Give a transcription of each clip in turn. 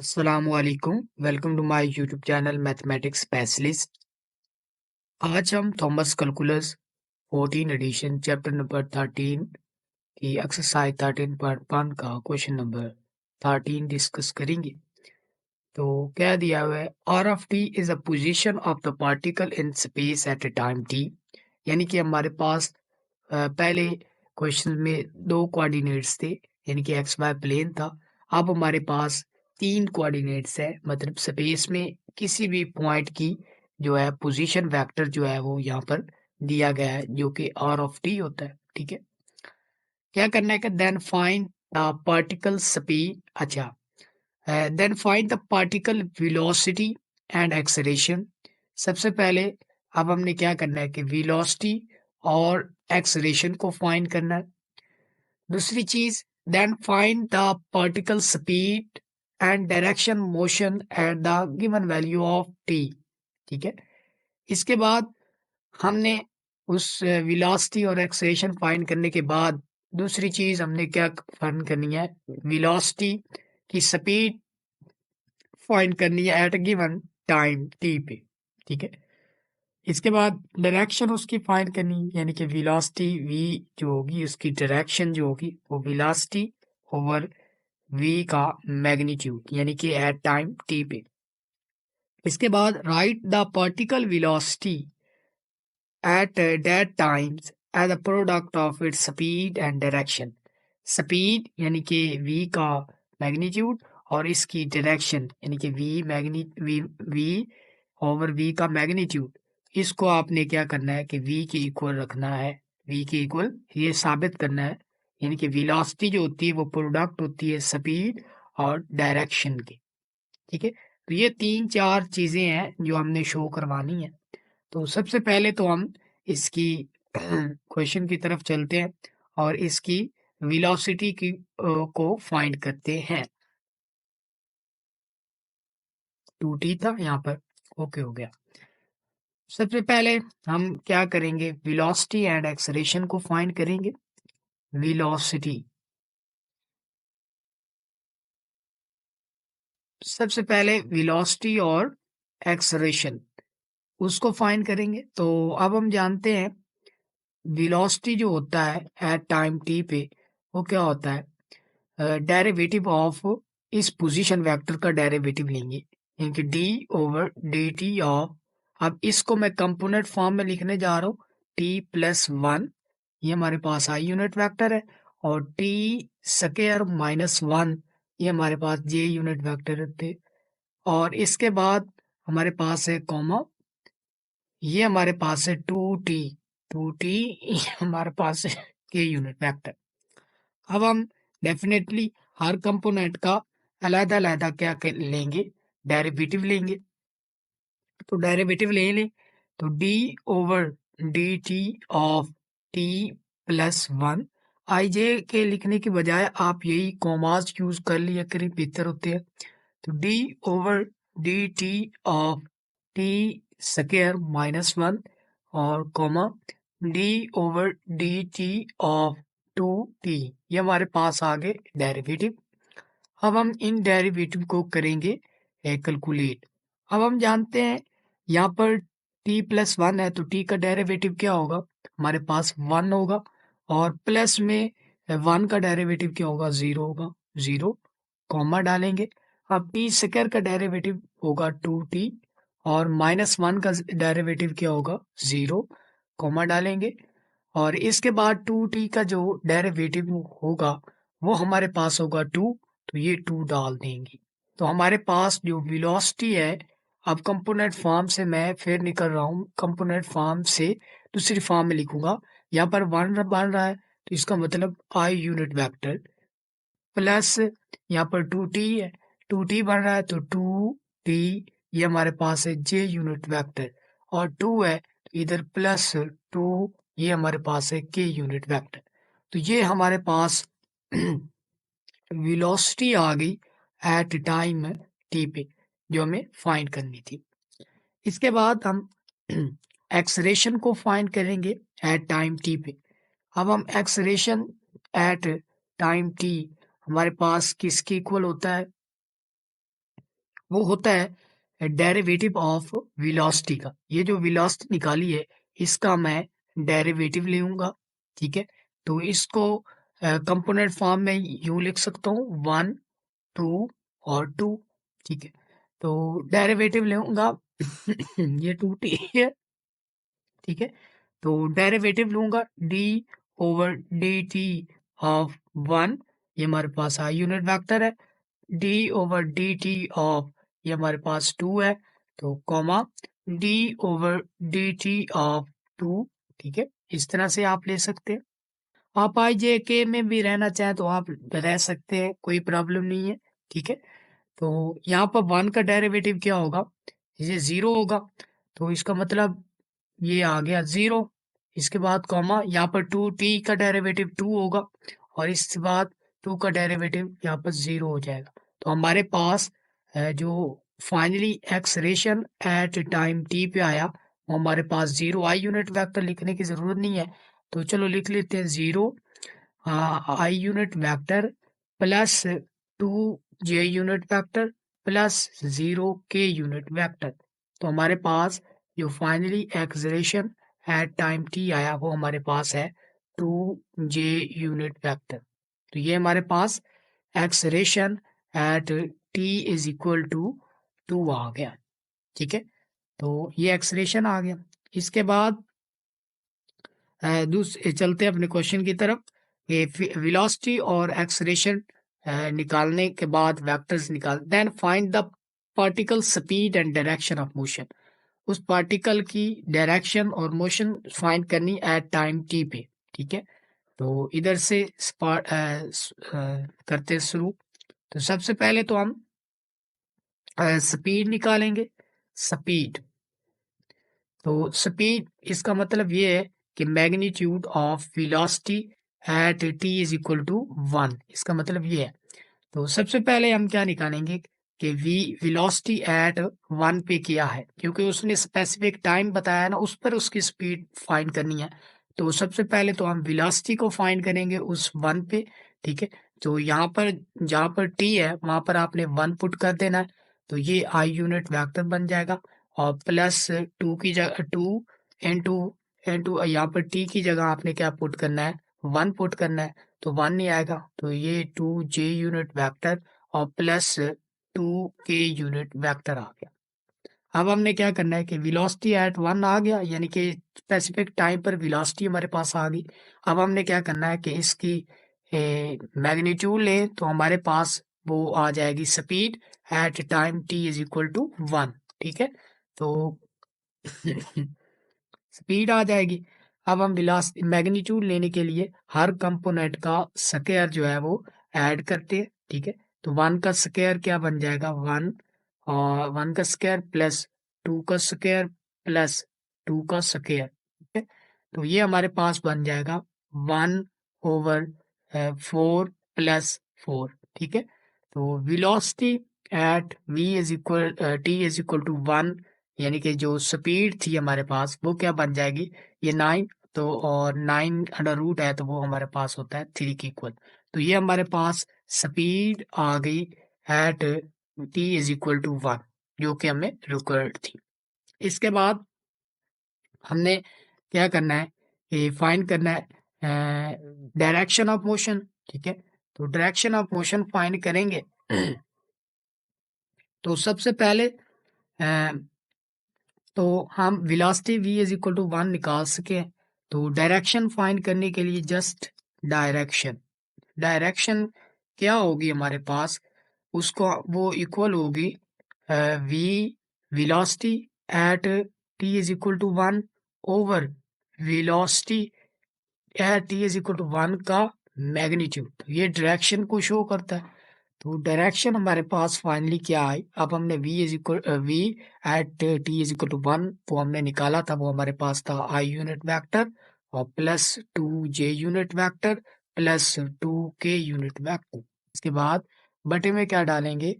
असलकुम welcome to my YouTube channel mathematics specialist. आज हम Thomas calculus 14 edition chapter number 13 की एक्सरसाइज 13.1 का क्वेश्चन नंबर 13 डिस्कस करेंगे। तो क्या दिया हुआ है, r of t is a position of the particle in space at a time t. यानी कि हमारे पास पहले क्वेश्चन में दो कोऑर्डिनेट्स थे, यानी कि एक्स वाई प्लेन था। अब हमारे पास तीन कोऑर्डिनेट्स है, मतलब स्पेस में किसी भी पॉइंट की जो है पोजीशन वेक्टर जो है वो यहाँ पर दिया गया है, जो कि आर ऑफ टी होता है। ठीक है, क्या करना है कि then find the particle speed. अच्छा, then find the particle velocity and acceleration. सबसे पहले अब हमने क्या करना है कि वेलोसिटी और एक्सेलरेशन को फाइंड करना है। दूसरी चीज, then find the particle speed and direction motion at the given value of t. ठीक है, इसके बाद हमने उस वेलोसिटी और एक्सेलरेशन फाइंड करने के बाद दूसरी चीज हमने क्या फाइंड करनी है, वेलोसिटी की स्पीड फाइंड करनी है एट गिवन टाइम टी पे। ठीक है, इसके बाद डायरेक्शन उसकी फाइंड करनी है, यानी कि वेलोसिटी v जो होगी उसकी डायरेक्शन जो होगी वो वेलोसिटी ओवर v का मैग्नीट्यूड, यानी कि एट टाइम t पे। इसके बाद write the particle velocity at that times as a product of its speed and direction. Speed यानी कि v का मैग्नीट्यूड और इसकी डायरेक्शन यानी कि v ओवर v का मैग्नीट्यूड, इसको आपने क्या करना है कि v के इक्वल रखना है। v के इक्वल ये साबित करना है, यानी कि वेलोसिटी जो होती है वो प्रोडक्ट होती है स्पीड और डायरेक्शन की। ठीक है, तो ये तीन चार चीजें हैं जो हमने शो करवानी है। तो सबसे पहले तो हम इसकी क्वेश्चन की तरफ चलते हैं और इसकी वेलोसिटी की को फाइंड करते हैं। 2t था यहाँ पर, ओके हो गया। सबसे पहले हम क्या करेंगे, वेलोसिटी एंड एक्सेलरेशन को फाइंड करेंगे। वेलोसिटी, सबसे पहले वेलोसिटी और एक्सेलरेशन उसको फाइंड करेंगे। तो अब हम जानते हैं वेलोसिटी जो होता है एट टाइम टी पे वो क्या होता है, डेरिवेटिव ऑफ इस पोजीशन वेक्टर का डेरिवेटिव लेंगे, यानी कि D over d t of. अब इसको मैं कंपोनेंट फॉर्म में लिखने जा रहा हूँ, टी प्लस वन, ये हमारे पास आई यूनिट वेक्टर है, और टी स्क्वायर माइनस वन, ये हमारे पास जे यूनिट वेक्टर थे। और इसके बाद हमारे पास है कॉमा, ये हमारे पास है टू टी ये हमारे पास है के यूनिट वेक्टर। अब हम डेफिनेटली हर कंपोनेंट का अलग-अलग क्या लेंगे, डेरिवेटिव लेंगे। तो डेरिवेटिव ले लें, तो d over d t of t plus one. I j k लिखने की बजाय आप यही कॉमास यूज कर लिया करें, बेहतर होते हैं। तो d over d t of t square minus one और comma d over d t of two t, ये हमारे पास आ गए डेरिवेटिव। अब हम इन डेरिवेटिव को करेंगे कैलकुलेट। अब हम जानते हैं यहाँ पर t प्लस वन है, तो t का डेरिवेटिव क्या होगा, हमारे पास वन होगा, और प्लस में वन का डेरिवेटिव क्या होगा, जीरो होगा, जीरो, कॉमा डालेंगे। अब टी स्क्वायर का डेरिवेटिव होगा टू टी, और माइनस वन का डेरिवेटिव क्या होगा, जीरो, कॉमा डालेंगे। और इसके बाद टू टी का जो डेरिवेटिव होगा वो हमारे पास होगा टू, तो ये टू डाल देंगे। तो हमारे पास जो वेलोसिटी है, अब कंपोनेंट फॉर्म से मैं फिर निकल रहा हूँ, कंपोनेंट फॉर्म से दूसरी फॉर्म में लिखूंगा। यहाँ पर वन बन रहा है, तो इसका मतलब आई यूनिट वेक्टर प्लस यहाँ पर टू टी है, टू टी बन रहा है तो टू टी, ये हमारे पास है जे यूनिट वेक्टर, और टू है तो इधर प्लस टू, ये हमारे पास है के यूनिट वेक्टर। तो ये हमारे पास वेलोसिटी आ गई एट टाइम टी पे, जो हमें फाइंड करनी थी। इसके बाद हम एक्सलेरेशन को फाइंड करेंगे एट टाइम टी पे। अब हम एक्सलेरेशन एट टाइम टी हमारे पास किसके इक्वल होता है, वो होता है डेरिवेटिव ऑफ वेलोसिटी का। ये जो वेलोसिटी निकाली है इसका मैं डेरिवेटिव लूंगा, ठीक है। तो इसको कंपोनेंट फॉर्म में यूं लिख सकता हूँ 1 2 और 2, ठीक है। तो डेरिवेटिव लूंगा ये 2t है, ठीक है। तो डेरिवेटिव लूंगा D over d t of 1, ये हमारे पास आई यूनिट वेक्टर है। D over d t of, ये हमारे पास 2 है, तो comma d over d t of 2, ठीक है। इस तरह से आप ले सकते हैं। आप आई जे के में भी रहना चाहें तो आप रह सकते हैं, कोई प्रॉब्लम नहीं है, ठीक है। तो यहाँ पर 1 का डेरिवेटिव क्या होगा, ये 0 होगा, तो इसका मतलब ये आ गया 0। इसके बाद कॉमा यहाँ पर 2t का डेरिवेटिव 2 होगा और इसके बाद 2 का डेरिवेटिव यहाँ पर 0 हो जाएगा। तो हमारे पास जो finally acceleration at time t पे आया वो हमारे पास 0, आई यूनिट वेक्टर लिखने की जरूरत नहीं है, तो चलो लिख लेते हैं 0 i unit vector plus 2 j unit vector plus 0 k unit vector. तो हमारे पास जो finally acceleration at time t आया वो हमारे पास है 2 जे यूनिट वेक्टर। तो ये हमारे पास acceleration at t is equal to 2 आ गया, ठीक है। तो ये एक्सलेरेशन आ गया। इसके बाद दूसरे चलते हैं अपने क्वेश्चन की तरफ। ये वेलोसिटी और एक्सलेरेशन निकालने के बाद वेक्टर्स निकाल, then find the particle speed and direction of motion. उस पार्टिकल की डायरेक्शन और मोशन फाइंड करनी एट टाइम टी पे, ठीक है। तो इधर से करते शुरू। तो सबसे पहले तो हम स्पीड निकालेंगे। स्पीड, तो स्पीड इसका मतलब ये है कि magnitude of velocity at t is equal to 1, इसका मतलब ये है। तो सबसे पहले हम क्या निकालेंगे कि वी वेलोसिटी एट 1 पे किया है, क्योंकि उसने स्पेसिफिक टाइम बताया ना, उस पर उसकी स्पीड फाइंड करनी है। तो सबसे पहले तो हम वेलोसिटी को फाइंड करेंगे उस 1 पे, ठीक है। तो यहाँ पर जहाँ पर टी है वहां पर आपने 1 पुट कर देना है, तो ये आई यूनिट वेक्टर बन जाएगा। और प्लस 2 की जगह 2 इंटू यहाँ पर टी की जगह आपने क्या पुट करना है, 1 पुट करना है, तो 1 नहीं आएगा, तो ये 2 जे यूनिट वेक्टर और प्लस 2 के यूनिट वेक्टर आ गया। अब हमने क्या करना है कि वेलोसिटी एट 1 आ गया, यानी कि स्पेसिफिक टाइम पर वेलोसिटी हमारे पास आ गई। अब हमने क्या करना है कि इसकी मैग्नीट्यूड लें, तो हमारे पास वो आ जाएगी speed at time t is equal to 1, ठीक है। तो स्पीड आ जाएगी। अब हम विलास मैग्नीट्यूड लेने के लिए हर कंपोनेंट का स्क्वायर जो है वो ऐड करते हैं, ठीक है। तो 1 का स्क्वायर क्या बन जाएगा, 1 और 1 का स्क्वायर प्लस 2 का स्क्वायर प्लस 2 का स्क्वायर, ठीक है। तो ये हमारे पास बन जाएगा 1 ओवर 4 प्लस 4, ठीक है। तो velocity at v is equal t is equal to 1, यानी कि जो स्पीड थी हमारे पास वो क्या बन जाएगी, ये 9, तो और 9 अंडर रूट है तो वो हमारे पास होता है 3 के इक्वल। तो ये हमारे पास स्पीड आ गई at t is equal to 1, जो कि हमें रिक्वायर्ड थी। इसके बाद हमने क्या करना है, ये फाइंड करना है डायरेक्शन ऑफ मोशन, ठीक है। तो डायरेक्शन ऑफ मोशन फाइंड करेंगे तो सबसे पहले तो हम velocity v is equal to 1 निकाल सके, तो डायरेक्शन फाइंड करने के लिए जस्ट डायरेक्शन, डायरेक्शन क्या होगी हमारे पास, उसको वो इक्वल होगी v velocity at t is equal to 1 over velocity at t is equal to 1 का मैग्नीट्यूड। तो ये डायरेक्शन को शो करता है। तो डायरेक्शन हमारे पास फाइनली क्या आई, अब हमने v at t is equal to 1 वो हमने निकाला था, वो हमारे पास था आई यूनिट वेक्टर और plus 2 j unit vector plus 2 k unit vector. इसके बाद बटे में क्या डालेंगे,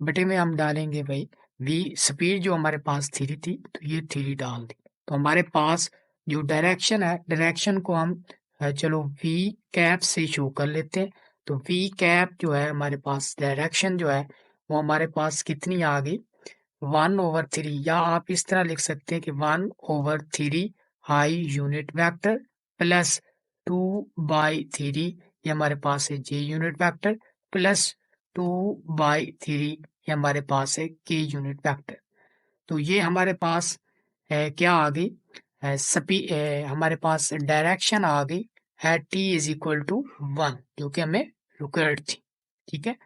बटे में हम डालेंगे भाई v स्पीड जो हमारे पास 3 थी तो ये 3 डाल दी। तो हमारे पास जो डायरेक्शन है, डायरेक्शन को हम चलो v कैप से शो कर लेते हैं। तो v कैप जो है हमारे पास डायरेक्शन जो है वो हमारे पास कितनी आ गई 1/3, या आप इस तरह लिख सकते हैं कि 1/3 आई यूनिट वेक्टर प्लस 2/3, ये हमारे पास है जे यूनिट वेक्टर प्लस 2/3, ये हमारे पास है के यूनिट वेक्टर। तो ये हमारे पास क्या आ गई, हमारे पास डायरेक्शन आ गई at t is equal to 1, जो कि हमें रिक्वायर्ड थी। ठीक है,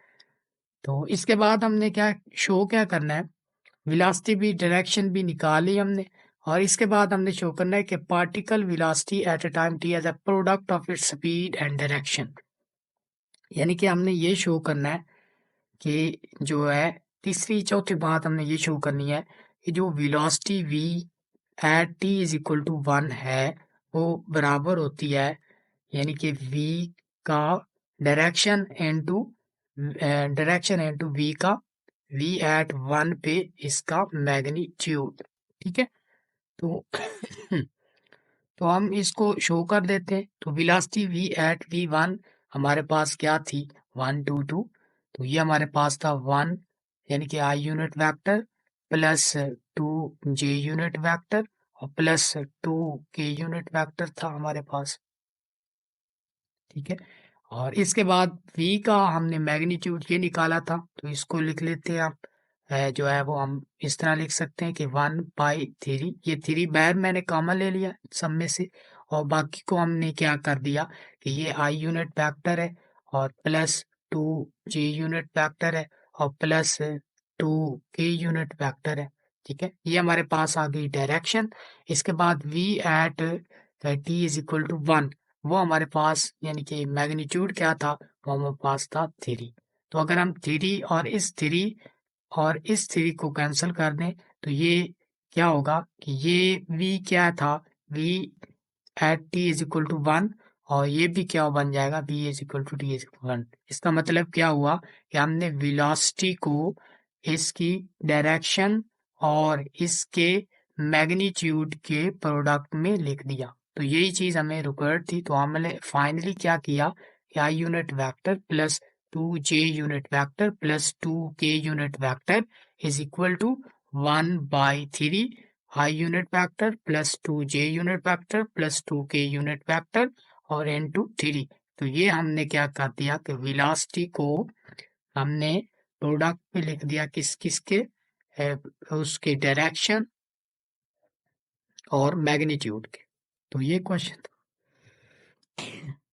तो इसके बाद हमने क्या करना है, वेलोसिटी भी डायरेक्शन भी निकाली हमने, और इसके बाद हमने शो करना है कि particle velocity at a time t as a product of its speed and direction. यानी कि हमने ये शो करना है कि जो है तीसरी चौथी बात हमने ये शो करनी है कि जो velocity v at t is equal to 1 है, वो बराबर होती है, यानी कि v का डायरेक्शन इनटू v का v एट 1 पे इसका मैग्नीट्यूड। ठीक है, तो तो हम इसको शो कर देते हैं। तो वेलोसिटी v एट v1 हमारे पास क्या थी 122, तो ये हमारे पास था 1, यानी कि i unit vector plus 2 j unit vector और प्लस 2 के यूनिट वेक्टर था हमारे पास। ठीक है, और इसके बाद v का हमने मैग्नीट्यूड ये निकाला था, तो इसको लिख लेते हैं आप। जो है वो हम इस तरह लिख सकते हैं कि 1/3, ये 3 बाहर मैंने कॉमन ले लिया सब में से, और बाकी को हमने क्या कर दिया कि ये आई यूनिट वेक्टर है और प्लस 2 जे यूनिट वेक्टर है और प्लस 2 के यूनिट वेक्टर है। ठीक है, ये हमारे पास आ गई डायरेक्शन। इसके बाद v at t is equal to 1, वो हमारे पास यानी कि मैग्नीट्यूड क्या था, वो हमारे पास था 3। तो अगर हम 3 और इस 3 को कैंसिल कर दें, तो ये क्या होगा कि ये v क्या था, v at t is equal to 1, और ये भी क्या बन जाएगा, v is equal to t is equal to 1। इसका मतलब क्या हुआ कि हमने वेलोसिटी को इसकी डायरेक्शन और इसके मैग्नीट्यूड के प्रोडक्ट में लिख दिया। तो यही चीज हमें रिक्वायर्ड थी, तो हमने फाइनली क्या किया कि i unit vector plus 2 j unit vector plus 2 k unit vector is equal to 1/3 i unit vector plus 2 j unit vector plus 2 k unit vector और इनटू 3। तो ये हमने क्या कर दिया कि वेलोसिटी को हमने प्रोडक्ट पे लिख दिया किस किस के, उसके डायरेक्शन और मैग्नीट्यूड के। तो ये क्वेश्चन था।